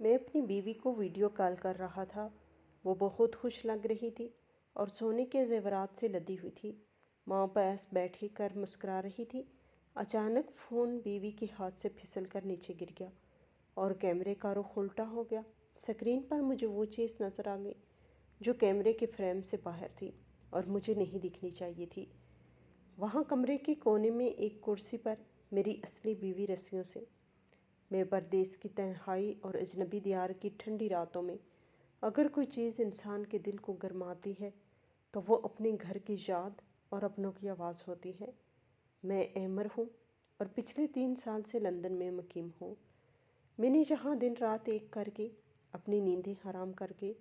میں اپنی بیوی کو ویڈیو کال کر رہا تھا۔ وہ بہت خوش لگ رہی تھی اور سونے کے زیورات سے لدی ہوئی تھی۔ ماں پاس بیٹھ کر مسکرا رہی تھی۔ اچانک فون بیوی کے ہاتھ سے پھسل کر نیچے گر گیا اور کیمرے کا رخ الٹا ہو گیا۔ اسکرین پر مجھے وہ چیز نظر آ گئی جو کیمرے کے فریم سے باہر تھی اور مجھے نہیں دکھنی چاہیے تھی۔ وہاں کمرے کے کونے میں ایک کرسی پر میری اصلی بیوی رسیوں سے۔ میں پردیس کی تنہائی اور اجنبی دیار کی ٹھنڈی راتوں میں اگر کوئی چیز انسان کے دل کو گرماتی ہے تو وہ اپنے گھر کی یاد اور اپنوں کی آواز ہوتی ہے۔ میں احمر ہوں اور پچھلے 3 سال سے لندن میں مقیم ہوں۔ میں نے یہاں دن رات ایک کر کے، اپنی نیندیں حرام کر کے،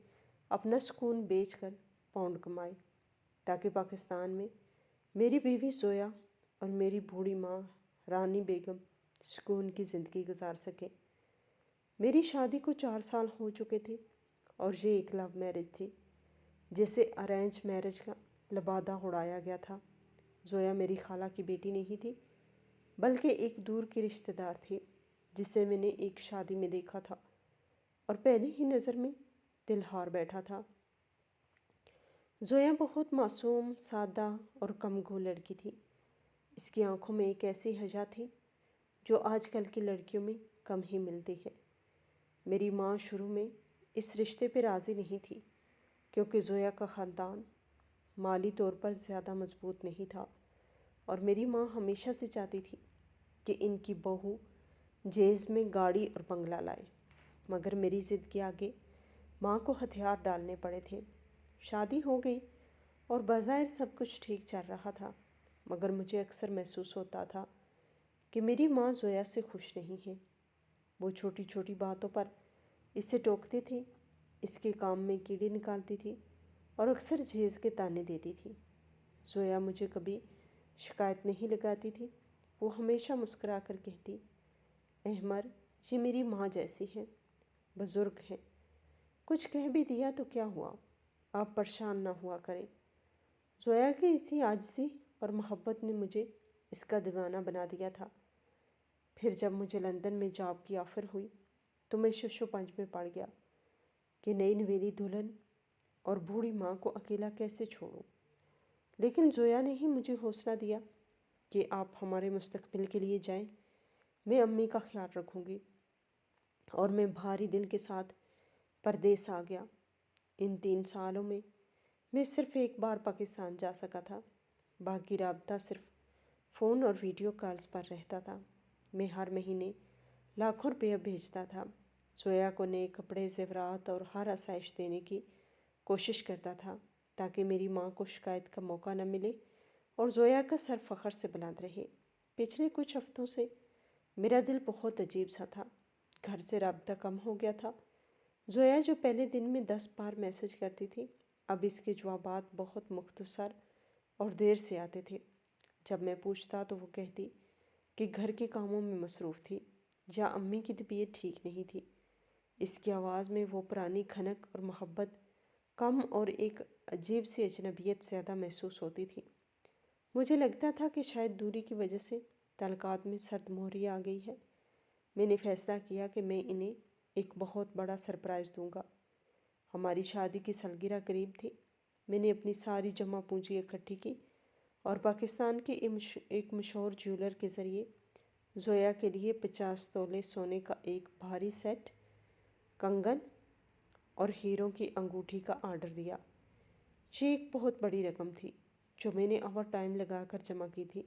اپنا سکون بیچ کر پاؤنڈ کمائے تاکہ پاکستان میں میری بیوی زویا اور میری بوڑھی ماں رانی بیگم سکون کی زندگی گزار سکے۔ میری شادی کو 4 سال ہو چکے تھے اور یہ ایک لو میرج تھی جسے ارینج میرج کا لبادہ اڑایا گیا تھا۔ زویا میری خالہ کی بیٹی نہیں تھی بلکہ ایک دور کی رشتہ دار تھی جسے میں نے ایک شادی میں دیکھا تھا اور پہلی ہی نظر میں دل ہار بیٹھا تھا۔ زویا بہت معصوم، سادہ اور کم گو لڑکی تھی۔ اس کی آنکھوں میں ایک ایسی حیا تھی جو آج کل کی لڑکیوں میں کم ہی ملتی ہے۔ میری ماں شروع میں اس رشتے پہ راضی نہیں تھی کیونکہ زویا کا خاندان مالی طور پر زیادہ مضبوط نہیں تھا اور میری ماں ہمیشہ سے چاہتی تھی کہ ان کی بہو جہیز میں گاڑی اور بنگلہ لائے، مگر میری ضد کے آگے ماں کو ہتھیار ڈالنے پڑے تھے۔ شادی ہو گئی اور بظاہر سب کچھ ٹھیک چل رہا تھا، مگر مجھے اکثر محسوس ہوتا تھا کہ میری ماں زویا سے خوش نہیں ہے۔ وہ چھوٹی چھوٹی باتوں پر اسے ٹوکتی تھی، اس کے کام میں کیڑے نکالتی تھی اور اکثر جہیز کے تانے دیتی تھی۔ زویا مجھے کبھی شکایت نہیں لگاتی تھی۔ وہ ہمیشہ مسکرا کر کہتی، احمر یہ میری ماں جیسی ہے، بزرگ ہے، کچھ کہہ بھی دیا تو کیا ہوا، آپ پریشان نہ ہوا کریں۔ زویا کی اسی عاجزی اور محبت نے مجھے اس کا دیوانہ بنا دیا تھا۔ پھر جب مجھے لندن میں جاب کی آفر ہوئی تو میں شش و پنج میں پڑ گیا کہ نئی نویلی دلہن اور بوڑھی ماں کو اکیلا کیسے چھوڑوں۔ لیکن زویا نے ہی مجھے حوصلہ دیا کہ آپ ہمارے مستقبل کے لیے جائیں، میں امی کا خیال رکھوں گی، اور میں بھاری دل کے ساتھ پردیس آ گیا۔ ان 3 سالوں میں صرف ایک بار پاکستان جا سکا تھا، باقی رابطہ صرف فون اور ویڈیو کالز پر رہتا تھا۔ میں ہر مہینے لاکھوں روپیہ بھیجتا تھا، زویا کو نئے کپڑے، زیورات اور ہر آسائش دینے کی کوشش کرتا تھا تاکہ میری ماں کو شکایت کا موقع نہ ملے اور زویا کا سر فخر سے بلند رہے۔ پچھلے کچھ ہفتوں سے میرا دل بہت عجیب سا تھا۔ گھر سے رابطہ کم ہو گیا تھا۔ زویا جو پہلے دن میں 10 بار میسج کرتی تھی، اب اس کے جوابات بہت مختصر اور دیر سے آتے تھے۔ جب میں پوچھتا تو وہ کہتی کہ گھر کے کاموں میں مصروف تھی یا امی کی طبیعت ٹھیک نہیں تھی۔ اس کی آواز میں وہ پرانی کھنک اور محبت کم اور ایک عجیب سی اجنبیت زیادہ محسوس ہوتی تھی۔ مجھے لگتا تھا کہ شاید دوری کی وجہ سے تعلقات میں سرد مہری آ گئی ہے۔ میں نے فیصلہ کیا کہ میں انہیں ایک بہت بڑا سرپرائز دوں گا۔ ہماری شادی کی سالگرہ قریب تھی۔ میں نے اپنی ساری جمع پونجی اکٹھی کی اور پاکستان کے ایک مشہور جیولر کے ذریعے زویا کے لیے 50 تولے سونے کا ایک بھاری سیٹ، کنگن اور ہیروں کی انگوٹھی کا آرڈر دیا۔ یہ ایک بہت بڑی رقم تھی جو میں نے اوور ٹائم لگا کر جمع کی تھی۔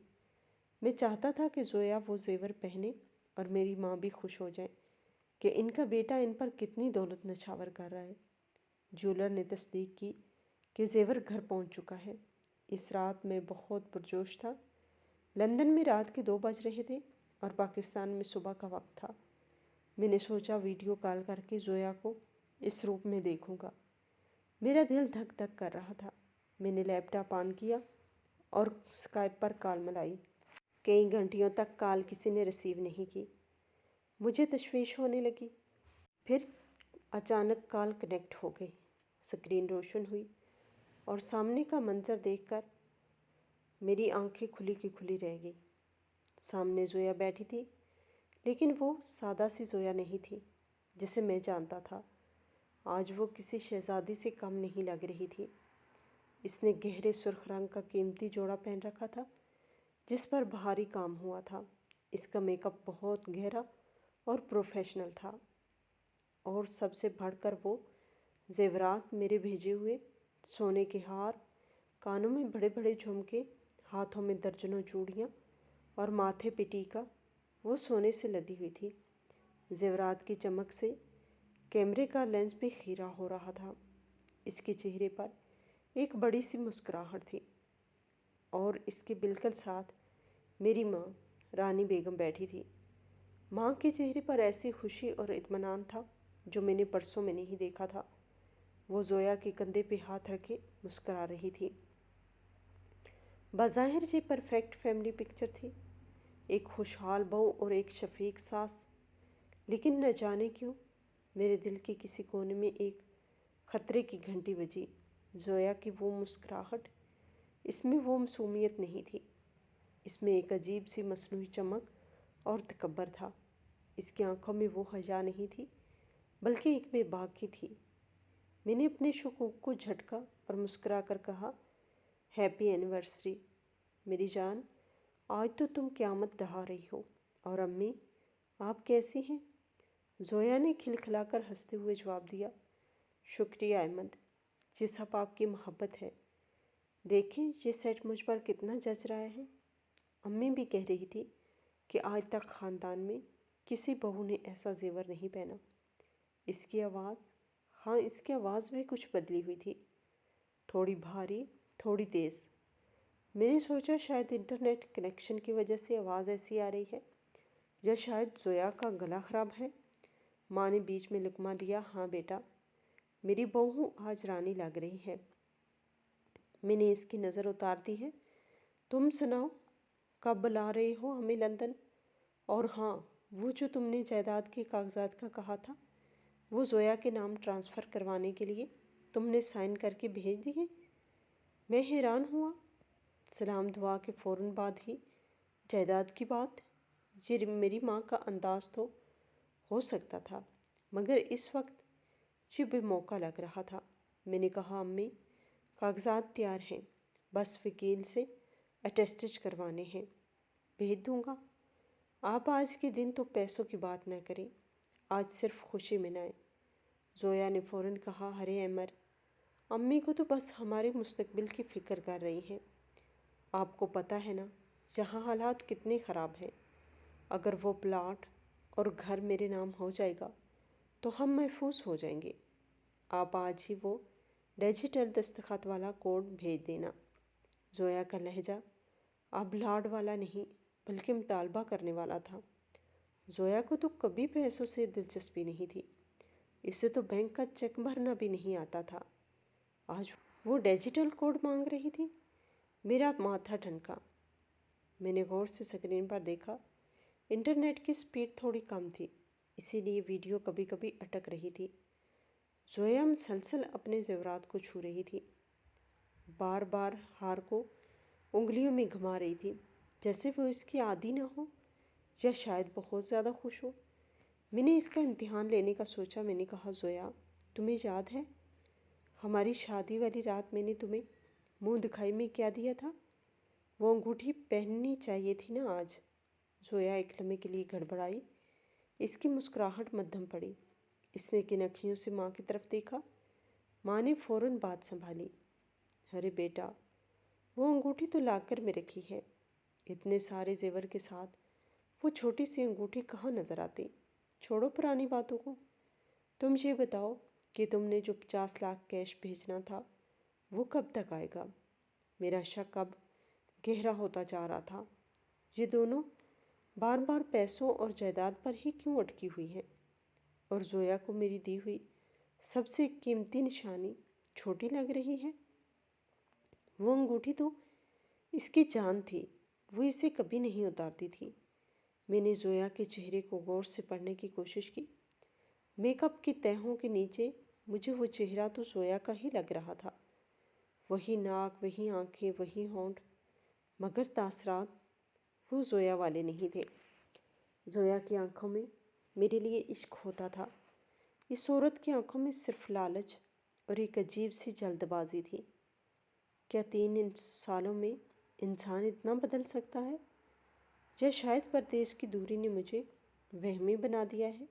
میں چاہتا تھا کہ زویا وہ زیور پہنے اور میری ماں بھی خوش ہو جائے کہ ان کا بیٹا ان پر کتنی دولت نچھاور کر رہا ہے۔ جیولر نے تصدیق کی کہ زیور گھر پہنچ چکا ہے۔ اس رات میں بہت پرجوش تھا۔ لندن میں رات کے 2 بج رہے تھے اور پاکستان میں صبح کا وقت تھا۔ میں نے سوچا ویڈیو کال کر کے زویا کو اس روپ میں دیکھوں گا۔ میرا دل دھک دھک کر رہا تھا۔ میں نے لیپ ٹاپ آن کیا اور اسکائپ پر کال ملائی۔ کئی گھنٹیوں تک کال کسی نے ریسیو نہیں کی۔ مجھے تشویش ہونے لگی۔ پھر اچانک کال کنیکٹ ہو گئی، اسکرین روشن ہوئی اور سامنے کا منظر دیکھ کر میری آنکھیں کھلی کی کھلی رہ گئی۔ سامنے زویا بیٹھی تھی، لیکن وہ سادہ سی زویا نہیں تھی۔ جسے میں جانتا تھا۔ آج وہ کسی شہزادی سے کم نہیں لگ رہی تھی۔ اس نے گہرے سرخ رنگ کا قیمتی جوڑا پہن رکھا تھا جس پر بھاری کام ہوا تھا۔ اس کا میک اپ بہت گہرا اور پروفیشنل تھا، اور سب سے بڑھ کر وہ زیورات، میرے بھیجے ہوئے سونے کے ہار، کانوں میں بڑے بڑے جھمکے، ہاتھوں میں درجنوں چوڑیاں اور ماتھے پہ ٹیکا، وہ سونے سے لدی ہوئی تھی۔ زیورات کی چمک سے کیمرے کا لینس بھی خیرہ ہو رہا تھا۔ اس کے چہرے پر ایک بڑی سی مسکراہٹ تھی، اور اس کے بالکل ساتھ میری ماں رانی بیگم بیٹھی تھی۔ ماں کے چہرے پر ایسی خوشی اور اطمینان تھا جو میں نے برسوں میں نہیں دیکھا تھا۔ وہ زویا کے کندھے پہ ہاتھ رکھے مسکرا رہی تھی۔ بظاہر یہ پرفیکٹ فیملی پکچر تھی، ایک خوشحال بہو اور ایک شفیق ساس، لیکن نہ جانے کیوں میرے دل کے کسی کونے میں ایک خطرے کی گھنٹی بجی۔ زویا کی وہ مسکراہٹ، اس میں وہ معصومیت نہیں تھی، اس میں ایک عجیب سی مصنوعی چمک اور تکبر تھا۔ اس کی آنکھوں میں وہ حیا نہیں تھی، بلکہ ایک بے باکی تھی۔ میں نے اپنے شکوک کو جھٹکا اور مسکرا کر کہا، ہیپی اینیورسری میری جان، آج تو تم قیامت ڈھا رہی ہو۔ اور امی، آپ کیسی ہیں؟ زویا نے کھلکھلا کر ہنستے ہوئے جواب دیا، شکریہ احمد، یہ سب آپ کی محبت ہے۔ دیکھیں یہ سیٹ مجھ پر کتنا جچ رہا ہے۔ امی بھی کہہ رہی تھی کہ آج تک خاندان میں کسی بہو نے ایسا زیور نہیں پہنا۔ اس کی آواز بھی کچھ بدلی ہوئی تھی، تھوڑی بھاری، تھوڑی تیز۔ میں نے سوچا شاید انٹرنیٹ کنیکشن کی وجہ سے آواز ایسی آ رہی ہے، یا شاید زویا کا گلا خراب ہے۔ ماں نے بیچ میں لقمہ دیا، ہاں بیٹا، میری بہو آج رانی لگ رہی ہے۔ میں نے اس کی نظر اتار دی ہے۔ تم سناؤ، کب بلا رہے ہو ہمیں لندن؟ اور ہاں، وہ جو تم نے جائیداد کے کاغذات کا کہا تھا، وہ زویا کے نام ٹرانسفر کروانے کے لیے تم نے سائن کر کے بھیج دیے؟ میں حیران ہوا۔ سلام دعا کے فوراً بعد ہی جائیداد کی بات، یہ میری ماں کا انداز تو ہو سکتا تھا، مگر اس وقت یہ بے موقع لگ رہا تھا۔ میں نے کہا، امی، کاغذات تیار ہیں، بس وکیل سے اٹیسٹیج کروانے ہیں، بھیج دوں گا۔ آپ آج کے دن تو پیسوں کی بات نہ کریں، آج صرف خوشی منائیں۔ زویا نے فوراً کہا، ارے عمر، امی کو تو بس ہمارے مستقبل کی فکر کر رہی ہیں۔ آپ کو پتہ ہے نا یہاں حالات کتنے خراب ہیں۔ اگر وہ پلاٹ اور گھر میرے نام ہو جائے گا تو ہم محفوظ ہو جائیں گے۔ آپ آج ہی وہ ڈیجیٹل دستخط والا کوڈ بھیج دینا۔ زویا کا لہجہ اب لاڈ والا نہیں بلکہ مطالبہ کرنے والا تھا۔ زویا کو تو کبھی پیسوں سے دلچسپی نہیں تھی، اسے تو بینک کا چیک بھرنا بھی نہیں آتا تھا، آج وہ ڈیجیٹل کوڈ مانگ رہی تھی۔ میرا ماتھا ٹھنکا۔ میں نے غور سے اسکرین پر دیکھا، انٹرنیٹ کی سپیڈ تھوڑی کم تھی، اسی لیے ویڈیو کبھی کبھی اٹک رہی تھی۔ زویا مسلسل اپنے زیورات کو چھو رہی تھی، بار بار ہار کو انگلیوں میں گھما رہی تھی، جیسے وہ اس کی عادی نہ ہو، یا شاید بہت زیادہ خوش ہو۔ میں نے اس کا امتحان لینے کا سوچا۔ میں نے کہا، زویا، تمہیں یاد ہے ہماری شادی والی رات میں نے تمہیں منہ دکھائی میں کیا دیا تھا؟ وہ انگوٹھی پہننی چاہیے تھی نا آج۔ زویا ایک لمحے کے لیے گڑبڑائی، اس کی مسکراہٹ مدھم پڑی۔ اس نے کن اکھیوں سے ماں کی طرف دیکھا۔ ماں نے فوراً بات سنبھالی، ارے بیٹا، وہ انگوٹھی تو لاکر میں رکھی ہے، اتنے سارے زیور کے ساتھ وہ چھوٹی سی انگوٹھی کہاں نظر آتی؟ چھوڑو پرانی باتوں کو، تم یہ بتاؤ کہ تم نے جو 50 لاکھ کیش بھیجنا تھا وہ کب تک آئے گا؟ میرا شک اب گہرا ہوتا جا رہا تھا۔ یہ دونوں بار بار پیسوں اور جائیداد پر ہی کیوں اٹکی ہوئی ہیں؟ اور زویا کو میری دی ہوئی سب سے قیمتی نشانی چھوٹی لگ رہی ہے؟ وہ انگوٹھی تو اس کی جان تھی، وہ اسے کبھی نہیں اتارتی تھی۔ میں نے زویا کے چہرے کو غور سے پڑھنے کی کوشش کی۔ میک اپ کی تہوں کے نیچے مجھے وہ چہرہ تو زویا کا ہی لگ رہا تھا، وہی ناک، وہی آنکھیں، وہی ہونٹ، مگر تاثرات وہ زویا والے نہیں تھے۔ زویا کی آنکھوں میں میرے لیے عشق ہوتا تھا، इस औरत की आंखों में सिर्फ लालच और एक अजीब सी जल्दबाजी थी। क्या 3 सालों में इंसान इतना बदल सकता है? या शायद परदेश की दूरी ने मुझे वहमी बना दिया है।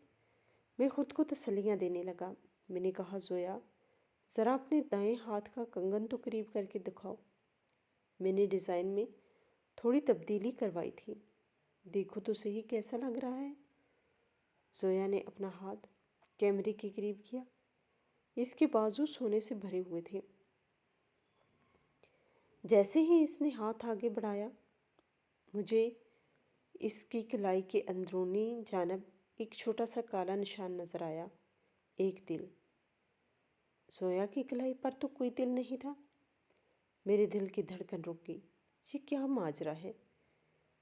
मैं खुद को तसल्लियाँ देने लगा। मैंने कहा, जोया, ज़रा अपने दाएं हाथ का कंगन तो करीब करके दिखाओ। मैंने डिज़ाइन में थोड़ी तब्दीली करवाई थी। देखो तो सही कैसा लग रहा है। जोया ने अपना हाथ कैमरे के करीब किया। इसके बाजू सोने से भरे हुए थे। जैसे ही इसने हाथ आगे बढ़ाया, मुझे इसकी कलाई के अंदरूनी जानब एक छोटा सा काला निशान नजर आया, एक तिल। जोया की कलाई पर तो कोई तिल नहीं था। मेरे दिल की धड़कन रुक गई। ये क्या माजरा है?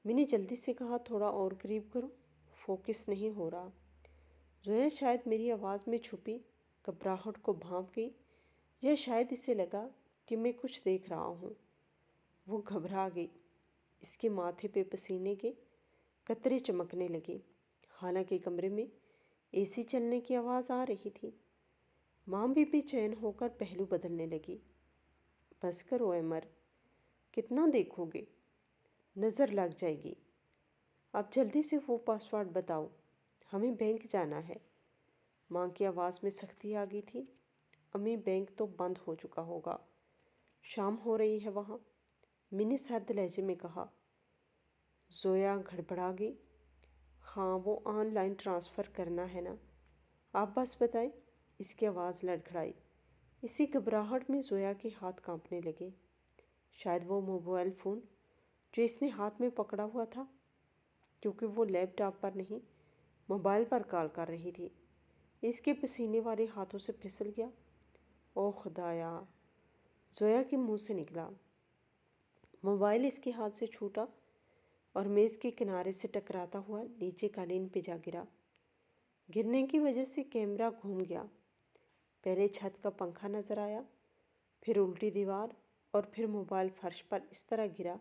मैंने जल्दी से कहा, थोड़ा और करीब करो, फोकस नहीं हो रहा। जोया शायद मेरी आवाज़ में छुपी घबराहट को भांप गई, या शायद इसे लगा कि मैं कुछ देख रहा हूँ। वो घबरा गई। इसके माथे पे पसीने के कतरे चमकने लगे। हालांकि कमरे में एसी चलने की आवाज़ आ रही थी। माँ भी बेचैन होकर पहलू बदलने लगी। बस करो अमर, कितना देखोगे, नज़र लग जाएगी। अब जल्दी से वो पासवर्ड बताओ, हमें बैंक जाना है। माँ की आवाज़ में सख्ती आ गई थी। अम्मी, बैंक तो बंद हो चुका होगा, शाम हो रही है वहाँ, मैंने सर्द लहजे में कहा। जोया गड़बड़ा गई। हाँ, वो ऑनलाइन ट्रांसफ़र करना है ना, आप बस बताएं। इसकी आवाज़ लड़खड़ाई। इसी घबराहट में जोया के हाथ कांपने लगे। शायद वो मोबाइल फ़ोन जो इसने हाथ में पकड़ा हुआ था, क्योंकि वो लैपटॉप पर नहीं, मोबाइल पर कॉल कर रही थी, इसके पसीने वाले हाथों से फिसल गया। ओह खुदाया, जोया के मुंह से निकला। मोबाइल इसके हाथ से छूटा और मेज़ के किनारे से टकराता हुआ नीचे कालीन पे जा गिरा। गिरने की वजह से कैमरा घूम गया। पहले छत का पंखा नज़र आया, फिर उल्टी दीवार, और फिर मोबाइल फर्श पर इस तरह गिरा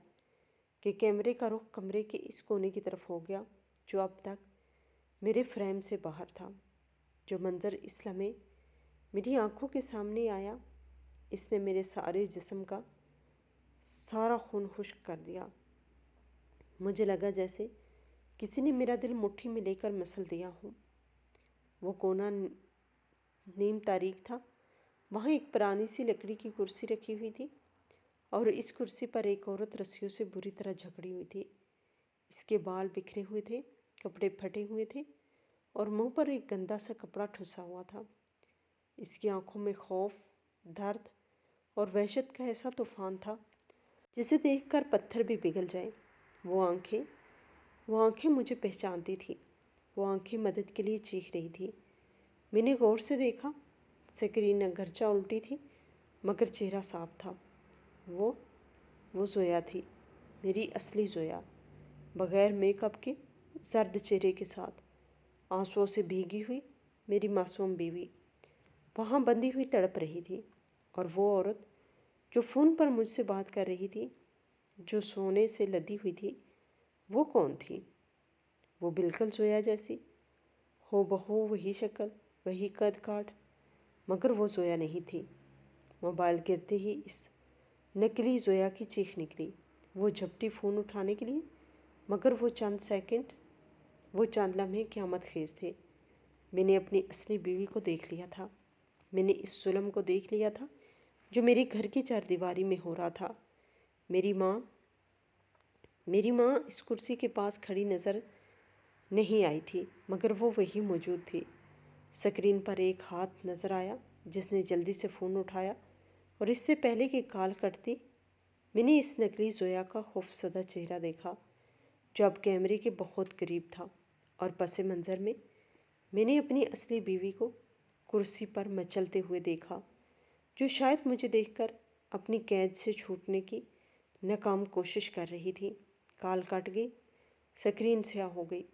कि कैमरे का रुख कमरे के इस कोने की तरफ हो गया जो अब तक मेरे फ्रेम से बाहर था। जो मंज़र इस लम्हे मेरी आंखों के सामने आया, इसने मेरे सारे जिस्म का सारा खून खुश्क कर दिया। मुझे लगा जैसे किसी ने मेरा दिल मुट्ठी में लेकर मसल दिया हो। वो कोना नीम तारीख था। वहाँ एक पुरानी सी लकड़ी की कुर्सी रखी हुई थी और इस कुर्सी पर एक औरत रस्सियों से बुरी तरह जकड़ी हुई थी। इसके बाल बिखरे हुए थे, कपड़े फटे हुए थे और मुंह पर एक गंदा सा कपड़ा ठुसा हुआ था। इसकी आंखों में खौफ, दर्द और वहशत का ऐसा तूफान था जिसे देखकर पत्थर भी पिघल जाए। वो आंखें मुझे पहचानती थी। वो आंखें मदद के लिए चीख रही थी। मैंने गौर से देखा। स्क्रीन अगरचा उल्टी थी, मगर चेहरा साफ था। वो जोया थी, मेरी असली जोया, बग़ैर मेकअप के, सर्द चेहरे के साथ, आंसुओं से भीगी हुई मेरी मासूम बीवी वहाँ बंधी हुई तड़प रही थी। और वो औरत जो फ़ोन पर मुझसे बात कर रही थी, जो सोने से लदी हुई थी, वो कौन थी? वो बिल्कुल जोया जैसी, हो बहू वही शक्ल, वही कद काठ, मगर वो जोया नहीं थी। मोबाइल गिरते ही इस नकली जोया की चीख निकली। वो झपटी फ़ोन उठाने के लिए, मगर वो चंद लम्हे क़यामत खेज थे। मैंने अपनी असली बीवी को देख लिया था। मैंने इस जुल्म को देख लिया था जो मेरे घर की चारदीवारी में हो रहा था। मेरी माँ इस कुर्सी के पास खड़ी नज़र नहीं आई थी, मगर वो वही मौजूद थी। स्क्रीन पर एक हाथ नज़र आया जिसने जल्दी से फ़ोन उठाया, और इससे पहले कि कॉल कटती, मैंने इस नकली जोया का खौफसदा चेहरा देखा जो अब कैमरे के बहुत करीब था। और पस मंज़र में मैंने अपनी असली बीवी को कुर्सी पर मचलते हुए देखा, जो शायद मुझे देखकर अपनी कैद से छूटने की नाकाम कोशिश कर रही थी। कॉल कट गई, स्क्रीन स्याह हो गई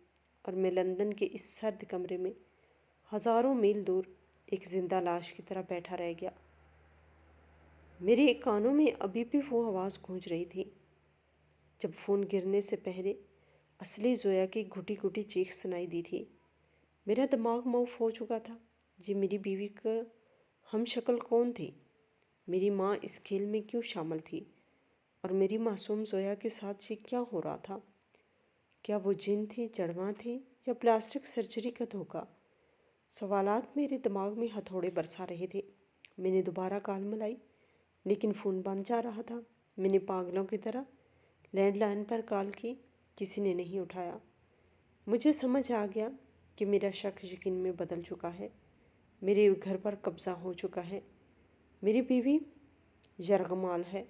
और मैं लंदन के इस सर्द कमरे में हज़ारों मील दूर एक जिंदा लाश की तरह बैठा रह गया। मेरे कानों में अभी भी वो आवाज़ गूंज रही थी जब फ़ोन गिरने से पहले असली जोया की घुटी घुटी चीख सुनाई दी थी। मेरा दिमाग मऊफ हो चुका था। ये मेरी बीवी का हम शक्ल कौन थी? मेरी माँ इस खेल में क्यों शामिल थी? और मेरी मासूम ज़ोया के साथ ये क्या हो रहा था? क्या वो जिन थी, जड़वां थी, या प्लास्टिक सर्जरी का धोखा? सवालात मेरे दिमाग में हथौड़े बरसा रहे थे। मैंने दोबारा कॉल मिलाई, लेकिन फ़ोन बंद जा रहा था। मैंने पागलों की तरह लैंडलाइन पर कॉल की, किसी ने नहीं उठाया। मुझे समझ आ गया कि मेरा शक यकीन में बदल चुका है। मेरे घर पर कब्ज़ा हो चुका है। मेरी बीवी यरगमाल है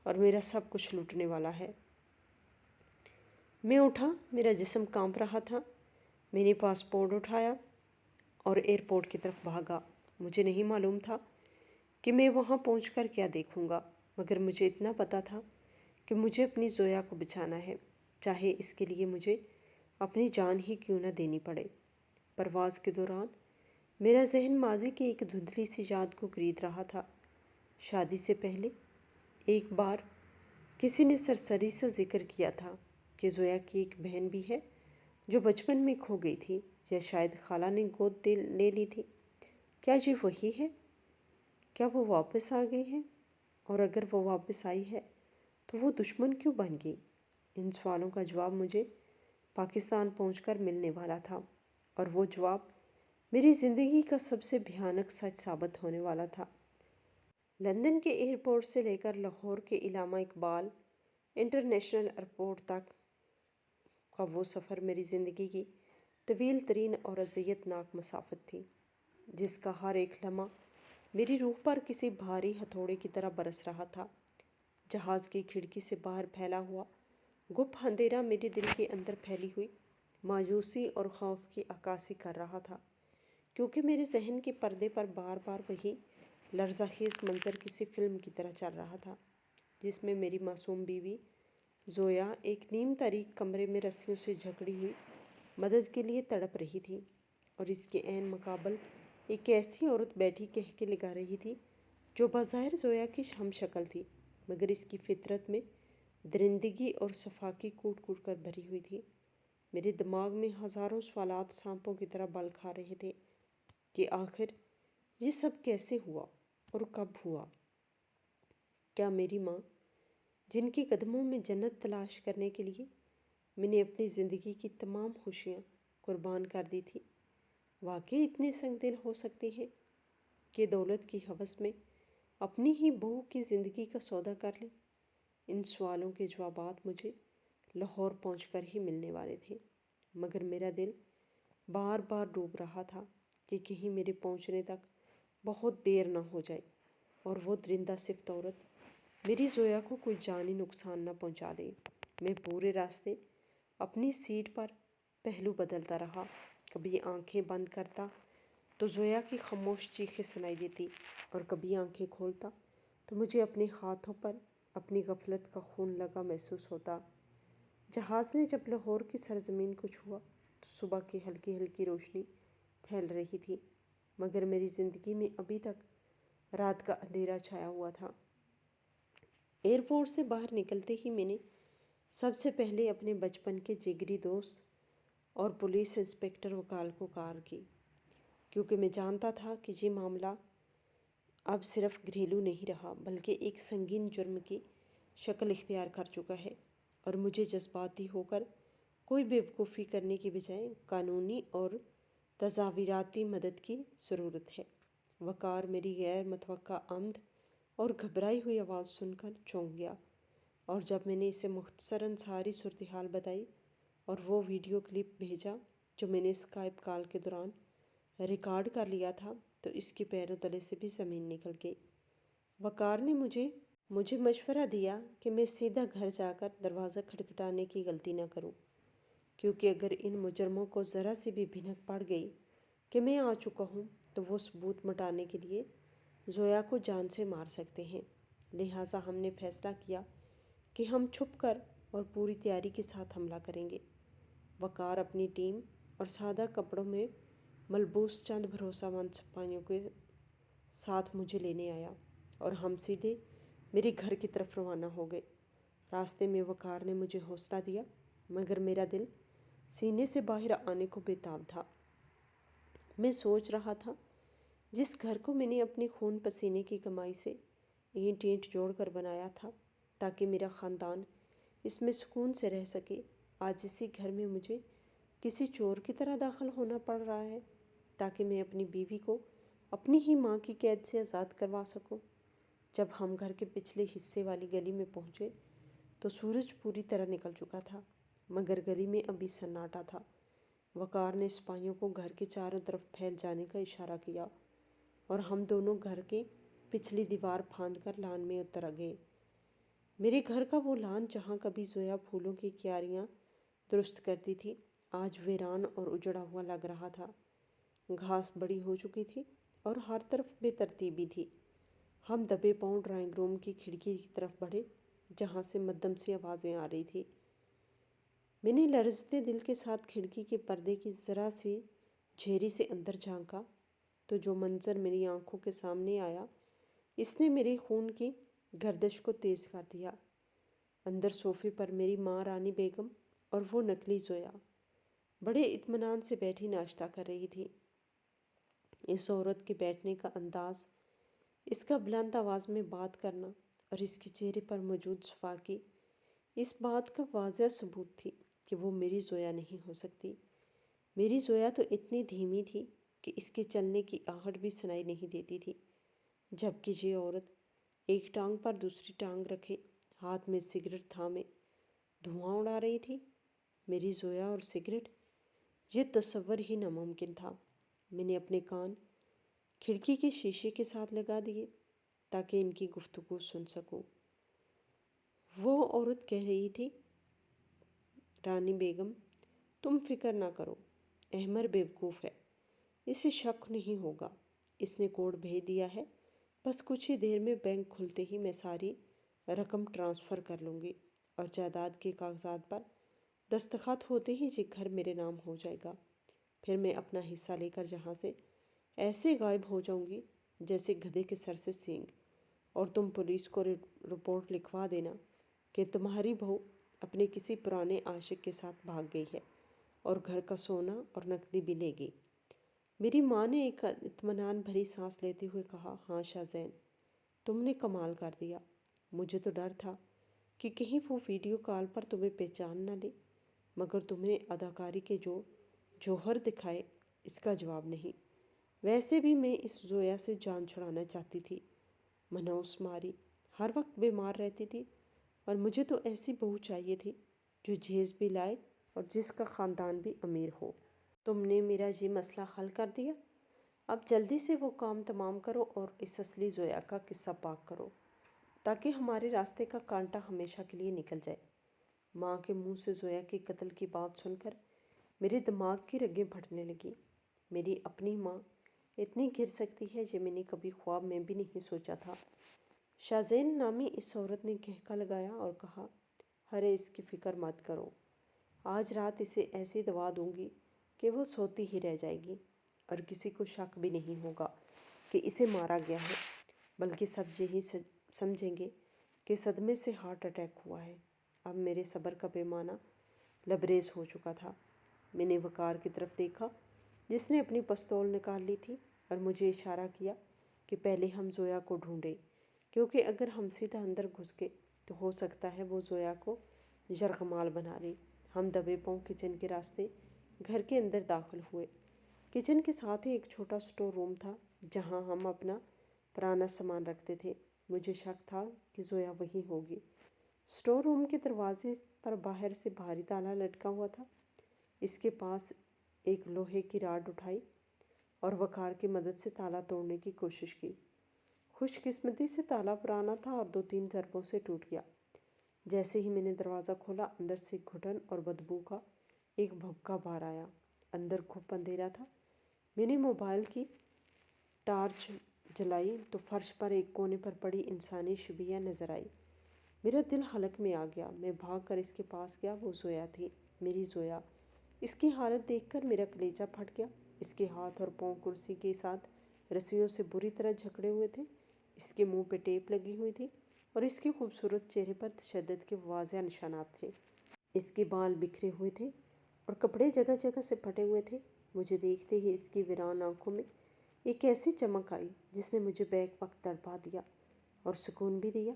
और मेरा सब कुछ लूटने वाला है। मैं उठा, मेरा जिस्म कांप रहा था। मैंने पासपोर्ट उठाया और एयरपोर्ट की तरफ भागा। मुझे नहीं मालूम था कि मैं वहाँ पहुँचकर क्या देखूँगा, मगर मुझे इतना पता था कि मुझे अपनी ज़ोया को बचाना है, चाहे इसके लिए मुझे अपनी जान ही क्यों न देनी पड़े। परवाज़ के दौरान मेरा जहन माजी की एक धुंधली सी याद को खरीद रहा था। शादी से पहले एक बार किसी ने सरसरी सा जिक्र किया था कि ज़ोया की एक बहन भी है जो बचपन में खो गई थी, या शायद खाला ने गोद ले ली थी। क्या ये वही है? क्या वो वापस आ गई है? और अगर वो वापस आई है तो वो दुश्मन क्यों बन गई? इन सवालों का जवाब मुझे पाकिस्तान पहुंचकर मिलने वाला था, और वो जवाब मेरी ज़िंदगी का सबसे भयानक सच साबित होने वाला था। लंदन के एयरपोर्ट से लेकर लाहौर के इलामा इकबाल इंटरनेशनल एयरपोर्ट तक का वो सफ़र मेरी ज़िंदगी की तवील तरीन और अज़ियतनाक मसाफत थी, जिसका हर एक लम्हा मेरी रूह पर किसी भारी हथौड़े की तरह बरस रहा था। जहाज़ की खिड़की से बाहर फैला हुआ गुप्त अंधेरा मेरे दिल के अंदर फैली हुई मायूसी और खौफ की अक्कासी कर रहा था, क्योंकि मेरे जहन के पर्दे पर बार बार वही लर्ज़ाखेज़ मंज़र किसी फ़िल्म की तरह चल रहा था, जिसमें मेरी मासूम बीवी ज़ोया एक नीम तारीक कमरे में रस्सियों से जकड़ी हुई मदद के लिए तड़प रही थी, और इसके ऐन मुकाबल एक ऐसी औरत बैठी कह के लगा रही थी जो बज़ाहिर ज़ोया की हम शक्ल थी, मगर इसकी फितरत में दरिंदगी और सफाकी कूट कूट कर भरी हुई थी। मेरे दिमाग में हज़ारों सवालात सांपों की तरह बल खा रहे थे कि आखिर ये सब कैसे हुआ और कब हुआ? क्या मेरी माँ, जिनकी कदमों में जन्नत तलाश करने के लिए मैंने अपनी ज़िंदगी की तमाम खुशियाँ कुर्बान कर दी थी, वाकई इतने संगदिल हो सकते हैं कि दौलत की हवस में अपनी ही बहू की ज़िंदगी का सौदा कर लें? इन सवालों के जवाबात मुझे लाहौर पहुंचकर ही मिलने वाले थे, मगर मेरा दिल बार बार डूब रहा था कि कहीं मेरे पहुंचने तक बहुत देर न हो जाए और वो दरिंदा सिफ्त औरत मेरी ज़ोया को कोई जानी नुकसान न पहुंचा दे। मैं पूरे रास्ते अपनी सीट पर पहलू बदलता रहा। कभी आंखें बंद करता तो ज़ोया की खामोश चीखें सुनाई देती, और कभी आंखें खोलता तो मुझे अपने हाथों पर अपनी गफलत का खून लगा महसूस होता। जहाज़ ने जब लाहौर की सरजमीन को छुआ तो सुबह की हल्की हल्की रोशनी फैल रही थी, मगर मेरी ज़िंदगी में अभी तक रात का अंधेरा छाया हुआ था। एयरपोर्ट से बाहर निकलते ही मैंने सबसे पहले अपने बचपन के जिगरी दोस्त और पुलिस इंस्पेक्टर वकाल को कॉल की, क्योंकि मैं जानता था कि ये मामला अब सिर्फ घरेलू नहीं रहा, बल्कि एक संगीन जुर्म की शक्ल इख्तियार कर चुका है, और मुझे जज्बाती होकर कोई बेवकूफ़ी करने की बजाय कानूनी और तजावीराती मदद की ज़रूरत है। वकार मेरी गैर मुतवक्का आमद और घबराई हुई आवाज़ सुनकर चौंक गया, और जब मैंने इसे मुख्तसरन सारी सूरत हाल बताई और वो वीडियो क्लिप भेजा जो मैंने स्काइप कॉल के दौरान रिकॉर्ड कर लिया था, तो इसके पैरों तले से भी ज़मीन निकल गई। वकार ने मुझे मशवरा दिया कि मैं सीधा घर जाकर दरवाज़ा खटखटाने की गलती न करूं, क्योंकि अगर इन मुजरमों को ज़रा सी भी भिनक पड़ गई कि मैं आ चुका हूं, तो वो सबूत मिटाने के लिए ज़ोया को जान से मार सकते हैं। लिहाजा हमने फैसला किया कि हम छुप कर और पूरी तैयारी के साथ हमला करेंगे। वकार अपनी टीम और सादा कपड़ों में मलबूस चंद भरोसामंद सिपाहियों के साथ मुझे लेने आया, और हम सीधे मेरे घर की तरफ रवाना हो गए। रास्ते में वकार ने मुझे हौसला दिया, मगर मेरा दिल सीने से बाहर आने को बेताब था। मैं सोच रहा था जिस घर को मैंने अपने खून पसीने की कमाई से ईंट ईंट जोड़ कर बनाया था ताकि मेरा ख़ानदान इसमें सुकून से रह सके, आज इसी घर में मुझे किसी चोर की तरह दाखिल होना पड़ रहा है ताकि मैं अपनी बीवी को अपनी ही माँ की कैद से आज़ाद करवा सकूं। जब हम घर के पिछले हिस्से वाली गली में पहुँचे तो सूरज पूरी तरह निकल चुका था, मगर गली में अभी सन्नाटा था। वकार ने सिपाहियों को घर के चारों तरफ फैल जाने का इशारा किया और हम दोनों घर के पिछली दीवार फांद कर लान में उतर गए। मेरे घर का वो लान जहाँ कभी जोया फूलों की क्यारियाँ दुरुस्त करती थी, आज वीरान और उजड़ा हुआ लग रहा था। घास बड़ी हो चुकी थी और हर तरफ बेतरतीबी थी। हम दबे पांव ड्राइंग रूम की खिड़की की तरफ बढ़े जहाँ से मध्यम सी आवाज़ें आ रही थी। मैंने लरजते दिल के साथ खिड़की के पर्दे की ज़रा सी झेरी से अंदर झांका तो जो मंजर मेरी आंखों के सामने आया, इसने मेरे खून की गर्दिश को तेज़ कर दिया। अंदर सोफे पर मेरी माँ रानी बेगम और वो नकली जोया बड़े इत्मीनान से बैठी नाश्ता कर रही थी। इस औरत के बैठने का अंदाज़, इसका बुलंद आवाज़ में बात करना और इसके चेहरे पर मौजूद शफाकी इस बात का वाज़ह सबूत थी कि वो मेरी जोया नहीं हो सकती। मेरी जोया तो इतनी धीमी थी कि इसके चलने की आहट भी सुनाई नहीं देती थी, जबकि ये औरत एक टांग पर दूसरी टांग रखे हाथ में सिगरेट थामे धुआं उड़ा रही थी। मेरी जोया और सिगरेट, ये तस्वर ही नामुमकिन था। मैंने अपने कान खिड़की के शीशे के साथ लगा दिए ताकि इनकी गुफ्तगू सुन सकूं। वो औरत कह रही थी, रानी बेगम, तुम फिक्र ना करो, अहमर बेवकूफ़ है, इसे शक नहीं होगा, इसने कोड भेज दिया है, बस कुछ ही देर में बैंक खुलते ही मैं सारी रकम ट्रांसफ़र कर लूँगी और जायदाद के कागजात पर दस्तखत होते ही ये घर मेरे नाम हो जाएगा। फिर मैं अपना हिस्सा लेकर जहाँ से ऐसे गायब हो जाऊँगी जैसे गधे के सर से सींग, और तुम पुलिस को रिपोर्ट लिखवा देना कि तुम्हारी बहू अपने किसी पुराने आशिक के साथ भाग गई है और घर का सोना और नकदी भी ले गई। मेरी माँ ने एक इत्मीनान भरी सांस लेते हुए कहा, हाँ शाहजैन, तुमने कमाल कर दिया। मुझे तो डर था कि कहीं वो वीडियो कॉल पर तुम्हें पहचान ना ले, मगर तुमने अदाकारी के जो जौहर दिखाए, इसका जवाब नहीं। वैसे भी मैं इस जोया से जान छुड़ाना चाहती थी। मनहूस मारी, हर वक्त बीमार रहती थी और मुझे तो ऐसी बहू चाहिए थी जो झेज भी लाए और जिसका ख़ानदान भी अमीर हो। तुमने मेरा ये मसला हल कर दिया। अब जल्दी से वो काम तमाम करो और इस असली जोया का किस्सा पाक करो ताकि हमारे रास्ते का कांटा हमेशा के लिए निकल जाए। माँ के मुंह से जोया के कत्ल की बात सुनकर मेरे दिमाग की रगें फटने लगी। मेरी अपनी माँ इतनी गिर सकती है ये मैंने कभी ख्वाब में भी नहीं सोचा था। शाहजैन नामी इस औरत ने कहका लगाया और कहा, अरे इसकी फ़िक्र मत करो, आज रात इसे ऐसी दवा दूंगी कि वो सोती ही रह जाएगी और किसी को शक भी नहीं होगा कि इसे मारा गया है, बल्कि सब यही समझेंगे कि सदमे से हार्ट अटैक हुआ है। अब मेरे सब्र का पैमाना लबरेज हो चुका था। मैंने वकार की तरफ देखा जिसने अपनी पिस्तौल निकाल ली थी और मुझे इशारा किया कि पहले हम जोया को ढूंढें, क्योंकि अगर हम सीधा अंदर घुस गए तो हो सकता है वो जोया को यरगमाल बना ले। हम दबे पांव किचन के रास्ते घर के अंदर दाखिल हुए। किचन के साथ ही एक छोटा स्टोर रूम था जहां हम अपना पुराना सामान रखते थे। मुझे शक था कि जोया वहीं होगी। स्टोर रूम के दरवाजे पर बाहर से भारी ताला लटका हुआ था। इसके पास एक लोहे की राड उठाई और वकार की मदद से ताला तोड़ने की कोशिश की। खुशकिस्मती से ताला पुराना था और 2-3 ज़रबों से टूट गया। जैसे ही मैंने दरवाज़ा खोला, अंदर से घुटन और बदबू का एक भभका बाहर आया। अंदर खूब अंधेरा था। मैंने मोबाइल की टार्च जलाई तो फर्श पर एक कोने पर पड़ी इंसानी शबिया नज़र आई। मेरा दिल हलक में आ गया। मैं भागकर इसके पास गया। वो जोया थी, मेरी जोया। इसकी हालत देखकर मेरा कलेजा फट गया। इसके हाथ और पाँव कुर्सी के साथ रस्सियों से बुरी तरह जकड़े हुए थे। इसके मुंह पे टेप लगी हुई थी और इसके खूबसूरत चेहरे पर तशद्दुद के वाज़ेह निशानात थे। इसके बाल बिखरे हुए थे और कपड़े जगह जगह से फटे हुए थे। मुझे देखते ही इसकी वीरान आंखों में ایک ایسی چمک آئی جس نے مجھے بیک وقت تڑپا دیا اور سکون بھی دیا۔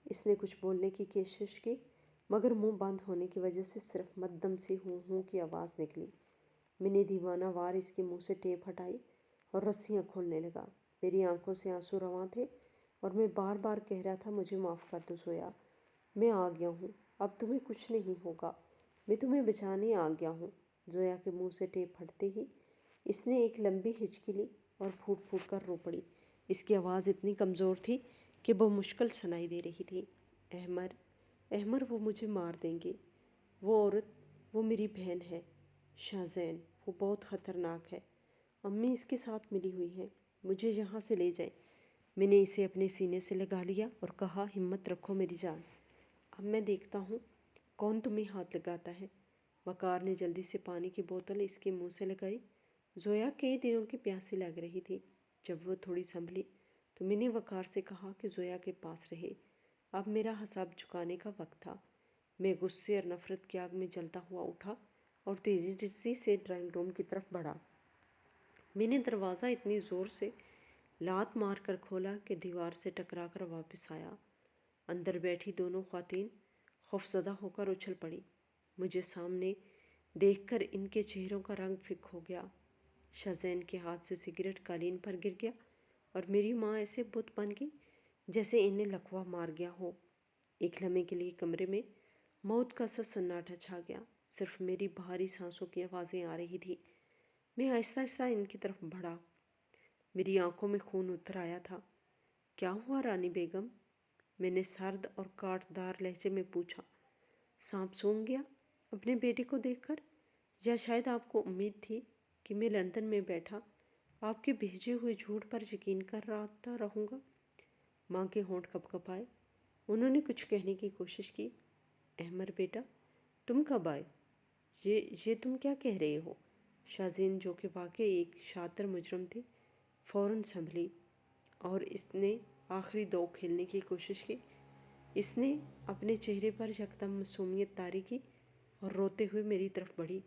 اس نے کچھ بولنے کی کوشش کی مگر منہ بند ہونے کی وجہ سے صرف مدھم سی ہوں ہوں کی آواز نکلی۔ میں نے دیوانہ وار اس کے منہ سے ٹیپ ہٹائی اور رسیاں کھولنے لگا۔ میری آنکھوں سے آنسو رواں تھے اور میں بار بار کہہ رہا تھا مجھے معاف کر دو زویا، میں آ گیا ہوں، اب تمہیں کچھ نہیں ہوگا، میں تمہیں بچانے آ گیا ہوں۔ زویا کے منہ سے ٹیپ ہٹتے ہی اس نے ایک لمبی ہچکی لی اور پھوٹ پھوٹ کر رو پڑی۔ اس کی آواز اتنی کمزور تھی کہ وہ مشکل سنائی دے رہی تھی۔ احمر، احمر، وہ مجھے مار دیں گے، وہ عورت، وہ میری بہن ہے، شاہزین، وہ بہت خطرناک ہے، امی اس کے ساتھ ملی ہوئی ہیں، مجھے یہاں سے لے جائیں۔ میں نے اسے اپنے سینے سے لگا لیا اور کہا ہمت رکھو میری جان، اب میں دیکھتا ہوں کون تمہیں ہاتھ لگاتا ہے۔ وقار نے جلدی سے پانی کی بوتل اس کے منہ سے لگائی۔ زویا کئی دنوں کی پیاسی لگ رہی تھی۔ جب وہ تھوڑی سنبھلی تو میں نے وقار سے کہا کہ زویا کے پاس رہے، اب میرا حساب چکانے کا وقت تھا۔ میں غصے اور نفرت کی آگ میں جلتا ہوا اٹھا اور تیزی سے ڈرائنگ روم کی طرف بڑھا۔ میں نے دروازہ اتنی زور سے لات مار کر کھولا کہ دیوار سے ٹکرا کر واپس آیا۔ اندر بیٹھی دونوں خواتین خوفزدہ ہو کر اچھل پڑی۔ مجھے سامنے دیکھ کر ان کے چہروں کا رنگ فک ہو گیا۔ شاہزین کے ہاتھ سے سگریٹ قالین پر گر گیا اور میری ماں ایسے بت بن گئی جیسے انہیں لقوہ مار گیا ہو۔ ایک لمحے کے لیے کمرے میں موت کا سا سناٹا چھا گیا، صرف میری بھاری سانسوں کی آوازیں آ رہی تھی۔ میں آہستہ آہستہ ان کی طرف بڑھا، میری آنکھوں میں خون اتر آیا تھا۔ کیا ہوا رانی بیگم؟ میں نے سرد اور کاٹ دار لہجے میں پوچھا۔ سانپ سونگھ گیا اپنے بیٹے کو دیکھ کر، یا شاید آپ کو امید تھی کہ میں لندن میں بیٹھا آپ کے بھیجے ہوئے جھوٹ پر یقین کرتا رہوں گا؟ ماں کے ہونٹ کپ کپ آئے۔ انہوں نے کچھ کہنے کی کوشش کی۔ احمر بیٹا، تم کب آئے؟ یہ تم کیا کہہ رہے ہو؟ شاہزین، جو کہ واقعی ایک شاطر مجرم تھی، فوراً سنبھلی اور اس نے آخری دو کھیلنے کی کوشش کی۔ اس نے اپنے چہرے پر یکدم معصومیت طاری کی اور روتے ہوئے میری طرف بڑھی۔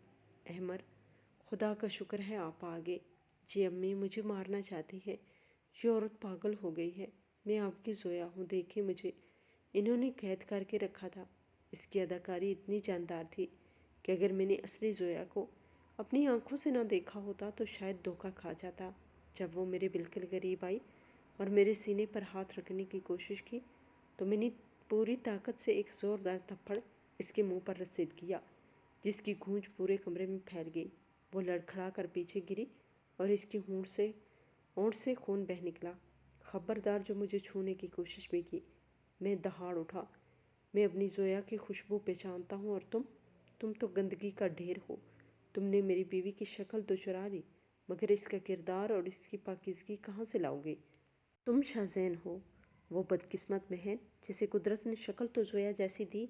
احمر، خدا کا شکر ہے آپ آ گئے۔ جی امی مجھے مارنا چاہتی ہے، یہ عورت پاگل ہو گئی ہے، میں آپ کی زویا ہوں، دیکھیں مجھے، انہوں نے قید کر کے رکھا تھا۔ اس کی اداکاری اتنی جاندار تھی کہ اگر میں نے اصلی زویا کو اپنی آنکھوں سے نہ دیکھا ہوتا تو شاید دھوکہ کھا جاتا۔ جب وہ میرے بالکل قریب آئی اور میرے سینے پر ہاتھ رکھنے کی کوشش کی تو میں نے پوری طاقت سے ایک زوردار تھپڑ اس کے منہ پر رسید کیا، جس کی گونج پورے کمرے میں پھیل گئی۔ وہ لڑکھڑا کر پیچھے گری اور اس کی ہونٹ سے خون بہہ نکلا۔ خبردار جو مجھے چھونے کی کوشش بھی کی۔ میں دہاڑ اٹھا، میں اپنی زویا کی خوشبو پہچانتا ہوں اور تم تو گندگی کا ڈھیر ہو۔ تم نے میری بیوی کی شکل تو چرا لی مگر اس کا کردار اور اس کی پاکیزگی کہاں سے لاؤ گے؟ تم شاہزین ہو، وہ بدقسمت بہن جسے قدرت نے شکل تو زویا جیسی دی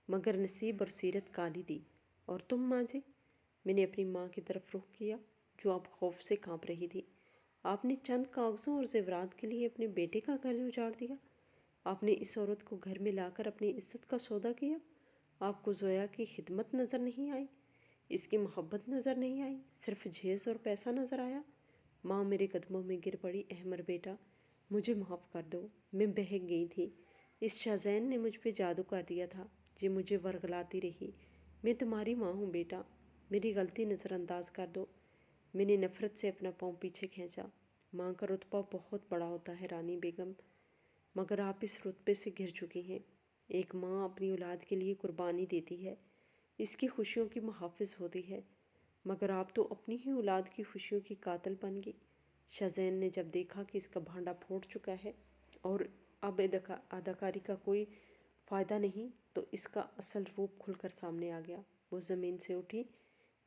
مگر نصیب اور سیرت کالی دی۔ اور تم ماں جی؟ میں نے اپنی ماں کی طرف رخ کیا جو اب خوف سے کانپ رہی تھی۔ آپ نے چند کاغذوں اور زیورات کے لیے اپنے بیٹے کا گھر اجاڑ دیا؟ آپ نے اس عورت کو گھر میں لا کر اپنی عزت کا سودا کیا؟ آپ کو زویا کی خدمت نظر نہیں آئی، اس کی محبت نظر نہیں آئی، صرف جہیز اور پیسہ نظر آیا؟ ماں میرے قدموں میں گر پڑی۔ احمر بیٹا، مجھے معاف کر دو، میں بہک گئی تھی، اس شاہزین نے مجھ پہ جادو کر دیا تھا، یہ مجھے ورغلاتی رہی، میں تمہاری ماں ہوں بیٹا، میری غلطی نظر انداز کر دو۔ میں نے نفرت سے اپنا پاؤں پیچھے کھینچا۔ ماں کا رتبہ بہت بڑا ہوتا ہے رانی بیگم، مگر آپ اس رتبے سے گر چکی ہیں۔ ایک ماں اپنی اولاد کے لیے قربانی دیتی ہے، اس کی خوشیوں کی محافظ ہوتی ہے، مگر آپ تو اپنی ہی اولاد کی خوشیوں کی قاتل بن گئی۔ شاہزین نے جب دیکھا کہ اس کا بھانڈا پھوٹ چکا ہے اور اب اداکاری کا کوئی فائدہ نہیں تو اس کا اصل روپ کھل کر سامنے آ گیا۔ وہ زمین سے اٹھی،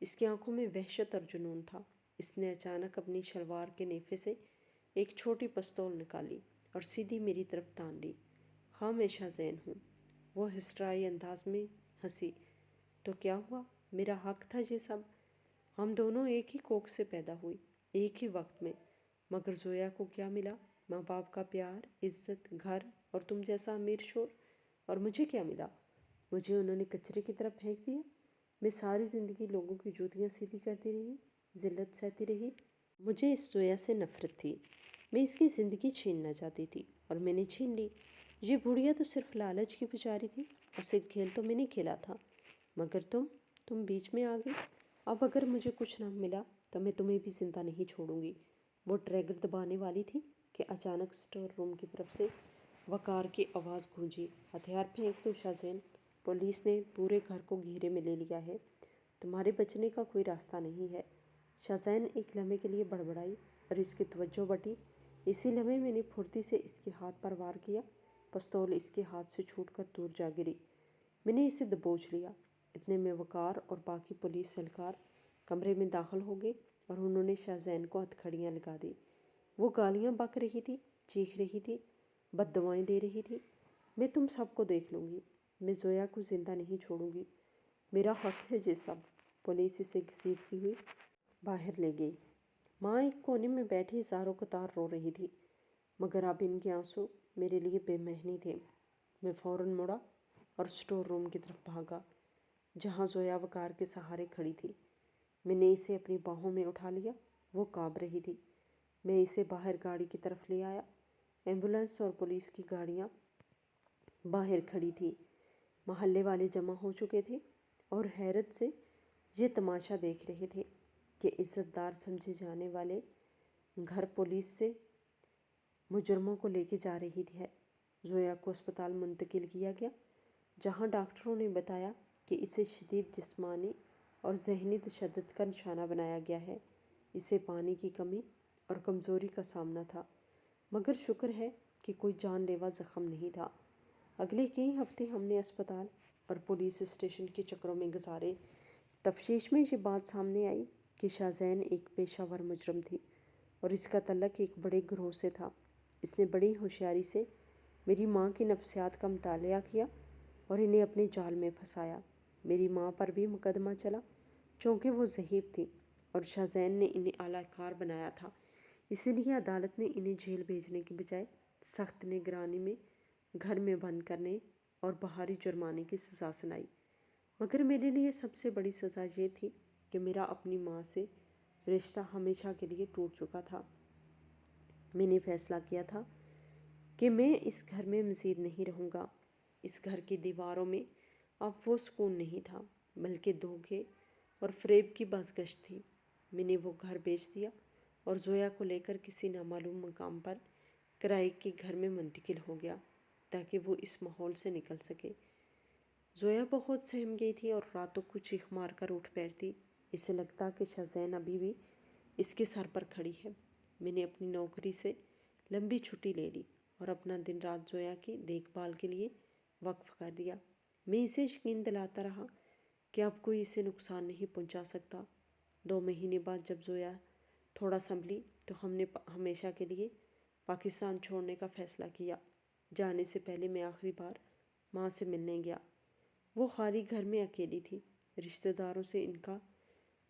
اس کی آنکھوں میں وحشت اور جنون تھا۔ اس نے اچانک اپنی شلوار کے نیفے سے ایک چھوٹی پستول نکالی اور سیدھی میری طرف تان لی۔ ہاں میں شاہزین ہوں۔ وہ ہسٹرائی انداز میں ہنسی۔ تو کیا ہوا؟ میرا حق تھا یہ سب۔ ہم دونوں ایک ہی کوکھ سے پیدا ہوئی، ایک ہی وقت میں، مگر زویا کو کیا ملا؟ ماں باپ کا پیار، عزت، گھر اور تم جیسا امیر شور۔ اور مجھے کیا ملا؟ مجھے انہوں نے کچرے کی طرف پھینک دیا۔ میں ساری زندگی لوگوں کی جوتیاں سیدھی کرتی رہی، ذلت سہتی رہی، मुझे इस जोया से नफरत थी। मैं इसकी ज़िंदगी छीनना चाहती थी और मैंने छीन ली। ये बुढ़िया तो सिर्फ लालच की पुजारी थी। असली खेल तो मैंने खेला था, मगर तुम बीच में आ गई। अब अगर मुझे कुछ ना मिला तो मैं तुम्हें भी जिंदा नहीं छोड़ूंगी। वो ट्रैगर दबाने वाली थी कि अचानक स्टोर रूम की तरफ से वकार की आवाज़ गूंजी, हथियार फेंक दो शाहजैन, पुलिस ने पूरे घर को घेरे में ले लिया है, तुम्हारे बचने का कोई रास्ता नहीं है। शाहजैन एक लम्हे के लिए बड़बड़ाई और इसकी तवज्जो बटी। इसी लम्हे मैंने फुर्ती से इसके हाथ पर वार किया। पिस्तौल इसके हाथ से छूटकर दूर जा गिरी। मैंने इसे दबोच लिया। इतने में वकार और बाकी पुलिस एहलकार कमरे में दाखिल हो गए और उन्होंने शाहजैन को हथकड़ियाँ लगा दी। वो गालियाँ बक रही थी, चीख रही थी, बद्दुआएं दे रही थी। मैं तुम सबको देख लूँगी, मैं जोया को जिंदा नहीं छोड़ूंगी, मेरा हक है ये सब। पुलिस इसे घसीटती हुई बाहर ले गई। माँ एक कोने में बैठी ज़ारों कतार रो रही थी, मगर अब इनके आंसू मेरे लिए बेमहनी थे। मैं फ़ौरन मुड़ा और स्टोर रूम की तरफ भागा, जहाँ जोया वकार के सहारे खड़ी थी। मैंने इसे अपनी बाहों में उठा लिया। वो काँप रही थी। मैं इसे बाहर गाड़ी की तरफ ले आया। एम्बुलेंस और पुलिस की गाड़ियाँ बाहर खड़ी थी। मोहल्ले वाले जमा हो चुके थे और हैरत से ये तमाशा देख रहे थे कि इज़्ज़तदार समझे जाने वाले घर पुलिस से मुजरमों को लेके जा रही है। जोया को अस्पताल मुंतकिल किया गया, जहां डॉक्टरों ने बताया कि इसे शदीद जिस्मानी और जहनी तशद्दुद का निशाना बनाया गया है। इसे पानी की कमी और कमज़ोरी का सामना था, मगर शुक्र है कि कोई जानलेवा ज़ख्म नहीं था। अगले कई हफ्ते हमने अस्पताल और पुलिस स्टेशन के चक्रों में गुजारे। तफ्तीश में ये बात सामने आई कि शाहजैन एक पेशावर मुजरम थी और इसका तल्लक एक बड़े गिरोह से था। इसने बड़ी होशियारी से मेरी माँ की नफ्सियात का मुतालिया किया और इन्हें अपने जाल में फंसाया। मेरी माँ पर भी मुकदमा चला, चूँकि वो ज़ईफ़ थी और शाहजैन ने इन्हें आलाकार बनाया था। इसीलिए अदालत ने इन्हें जेल भेजने के बजाय सख्त निगरानी में घर में बंद करने और बाहरी जुर्माने की सज़ा सुनाई। मगर मेरे लिए सबसे बड़ी सज़ा ये थी कि मेरा अपनी माँ से रिश्ता हमेशा के लिए टूट चुका था। मैंने फैसला किया था कि मैं इस घर में मज़ीद नहीं रहूँगा। इस घर की दीवारों में अब वो सुकून नहीं था, बल्कि धोखे और फ़रेब की बज़गश्त थी। मैंने वो घर बेच दिया और जोया को लेकर किसी नामालूम मकाम पर किराए के घर में मुंतकिल हो गया, ताकि वो इस माहौल से निकल सके। जोया बहुत सहम गई थी और रातों को चीख मार कर उठ बैठती। इसे लगता कि शाहजैन अभी भी इसके सर पर खड़ी है। मैंने अपनी नौकरी से लंबी छुट्टी ले ली और अपना दिन रात जोया की देखभाल के लिए वक्फ कर दिया। मैं इसे यकीन दिलाता रहा कि अब कोई इसे नुकसान नहीं पहुंचा सकता। 2 महीने बाद जब जोया थोड़ा संभली तो हमने हमेशा के लिए पाकिस्तान छोड़ने का फ़ैसला किया। जाने से पहले मैं आखिरी बार माँ से मिलने गया। वो खाली घर में अकेली थी। रिश्तेदारों से इनका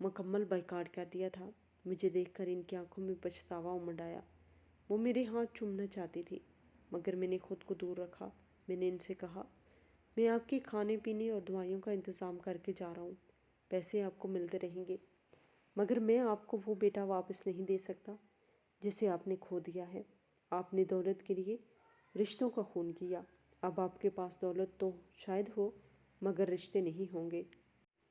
मुकम्मल बाइकाट कर दिया था। मुझे देखकर इनकी आंखों में पछतावा उमड़ आया। वो मेरे हाथ चूमना चाहती थी, मगर मैंने खुद को दूर रखा। मैंने इनसे कहा, मैं आपके खाने पीने और दवाइयों का इंतज़ाम करके जा रहा हूँ। पैसे आपको मिलते रहेंगे, मगर मैं आपको वो बेटा वापस नहीं दे सकता जिसे आपने खो दिया है। आपने दौलत के लिए रिश्तों का खून किया। अब आपके पास दौलत तो शायद हो, मगर रिश्ते नहीं होंगे।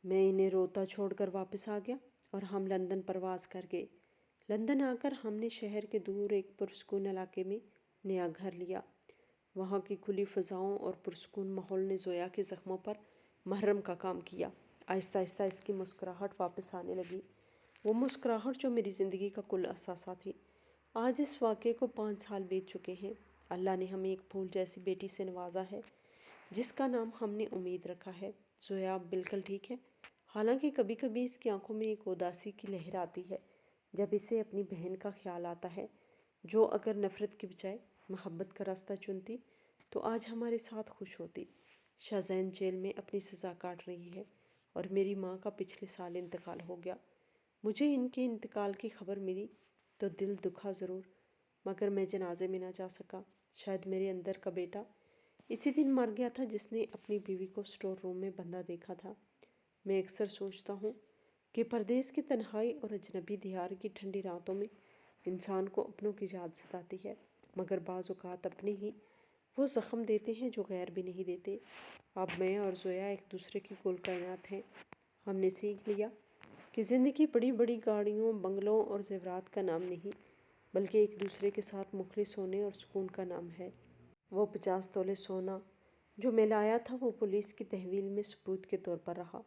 मैं इन्हें रोता छोड़कर वापस आ गया और हम लंदन प्रवास कर गए। लंदन आकर हमने शहर के दूर एक पुरसकून इलाके में नया घर लिया। वहाँ की खुली फ़ज़ाओं और पुरसकून माहौल ने जोया के ज़ख्मों पर मरहम का काम किया। आहिस्ता आहिस्ता इसकी मुस्कुराहट वापस आने लगी, वो मुस्कुराहट जो मेरी ज़िंदगी का कुल असासा थी। आज इस वाक़े को 5 साल बीत चुके हैं। अल्लाह ने हमें एक फूल जैसी बेटी से नवाजा है, जिसका नाम हमने उम्मीद रखा है। जोया अब बिल्कुल ठीक है, हालांकि कभी कभी इसकी आंखों में एक उदासी की लहर आती है जब इसे अपनी बहन का ख्याल आता है, जो अगर नफ़रत के बजाय मोहब्बत का रास्ता चुनती तो आज हमारे साथ खुश होती। शाहजैन जेल में अपनी सज़ा काट रही है और मेरी माँ का पिछले साल इंतकाल हो गया। मुझे इनके इंतकाल की खबर मिली तो दिल दुखा ज़रूर, मगर मैं जनाजे में ना जा सका। शायद मेरे अंदर का बेटा इसी दिन मर गया था जिसने अपनी बीवी को स्टोर रूम में बंधा देखा था। मैं अक्सर सोचता हूँ کہ پردیس کی تنہائی اور اجنبی دیار کی ٹھنڈی راتوں میں انسان کو اپنوں کی یاد ستاتی ہے، مگر بعض اوقات اپنے ہی وہ زخم دیتے ہیں جو غیر بھی نہیں دیتے۔ اب میں اور زویا ایک دوسرے کی کل کائنات ہیں۔ ہم نے سیکھ لیا کہ زندگی بڑی بڑی گاڑیوں، بنگلوں اور زیورات کا نام نہیں، بلکہ ایک دوسرے کے ساتھ مخلص ہونے اور سکون کا نام ہے۔ وہ 50 تولے سونا جو میں لایا تھا وہ پولیس کی تحویل میں ثبوت کے طور پر رہا،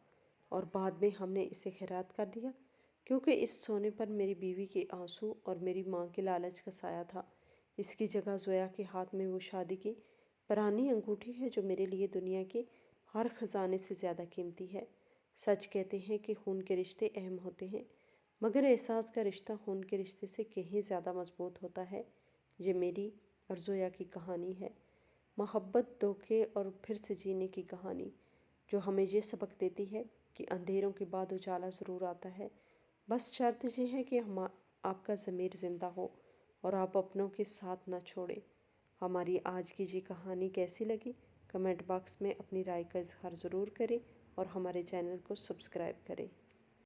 اور بعد میں ہم نے اسے خیرات کر دیا کیونکہ اس سونے پر میری بیوی کے آنسو اور میری ماں کے لالچ کا سایہ تھا۔ اس کی جگہ زویا کے ہاتھ میں وہ شادی کی پرانی انگوٹھی ہے جو میرے لیے دنیا کے ہر خزانے سے زیادہ قیمتی ہے۔ سچ کہتے ہیں کہ خون کے رشتے اہم ہوتے ہیں، مگر احساس کا رشتہ خون کے رشتے سے کہیں زیادہ مضبوط ہوتا ہے۔ یہ میری اور زویا کی کہانی ہے، محبت، دھوکے اور پھر سے جینے کی کہانی، جو ہمیں یہ سبق دیتی ہے کہ اندھیروں کے بعد اجالا ضرور آتا ہے۔ بس شرط یہ ہے کہ آپ کا ضمیر زندہ ہو اور آپ اپنوں کے ساتھ نہ چھوڑیں۔ ہماری آج کی یہ کہانی کیسی لگی؟ کمنٹ باکس میں اپنی رائے کا اظہار ضرور کریں اور ہمارے چینل کو سبسکرائب کریں۔